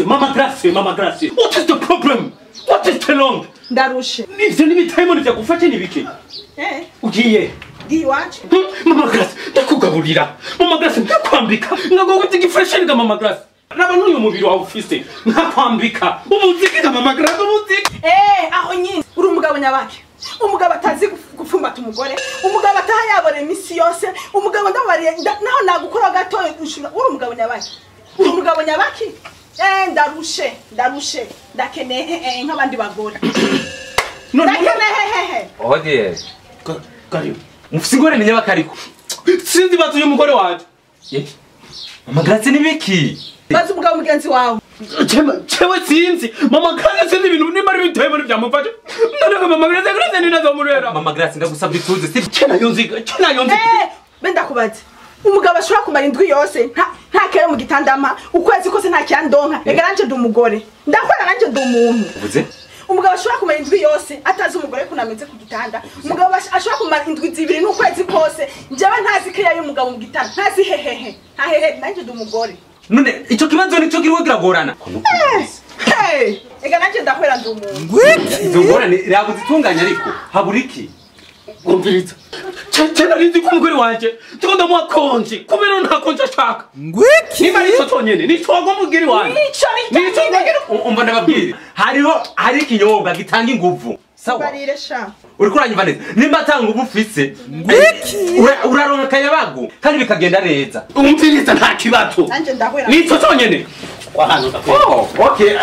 Mama Grace. What is the problem? What is the long? Ndarushe. Ivyo n'ibitayimo nivyagufaje nibiki? Ugiye. Giwacu. Mama Grace, ndakugaburira. Mama Grace, ndakwambika. Ndagoguta igifresh ga Mama Grace. Naba n'uyu mubiri wa office. Ndakwambika. Ubuziki ga Mama Grace, ubuziki. Aho nyine uri umugabo nyabaki. Umugabo atazi gupfumbata umugore, umugabo atahayabore imisi yose, umugabo ndabariye naho nagukora gato ushura uri umugabo nyabaki. Uri umugabo nyabaki? Ndarushe. Ndakeneye nk'abandi bagore. Ndakeneye. Odiye. Karibu. Mufisingore ni nyabakariko. Sinzi batuye umugore waje. Mama Grace ni biki? Bazi umugabo mugenzi wawe. Chewe sinzi. Mama Grace sinzi ibintu nimara bitayimo nivyamufaje. Ndanaga Mama Grace ni nazo murera. Mama Grace ndagusabye tuze si Kena yonziga. Benda kubaza. Umugabo ashobora kumara indwi yose nta kere mu gitandama ukwezi kose nta cyandonka egaranje ndumugore ndakora nanje ndumuntu uvuze umugabo ashobora kumara indwi yose atazi umugore kunameze ku gitanda umugabo ashobora kumara indwi zibiri n'ukwezi kose njyewe ntazi kiriya y'umugabo mu gitanda ntazi hehehe nanje ndumugore none ico kibazo nico kiriwe kiragorana egaranje ndakwera ndumuntu ndugorane rabuze itunganya ariko haburiki Umviriza. Chana rizi kumugore wanje. Tukonda mwa konji. Kubera nta konji ashaka. Ngwiki. Niba nico tonyene. Nico wagomugiri wanje. Nico wagomugiri. Umva ndababwira. Hari ikinyobwa gitanga inguvu. Sawa. Barire sha. Uriko uranyumva neza. Nimba atanga ubu ufise. Ngwiki. Uraronka kayabagu kandi bikagenda neza. Umviriza nta kibazo. Nanje ndahwera. Nico tonyene. Wahano ndakwera. Oh, okay.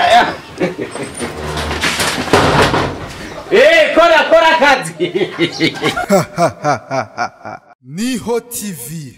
Kora kazi. Niho TV.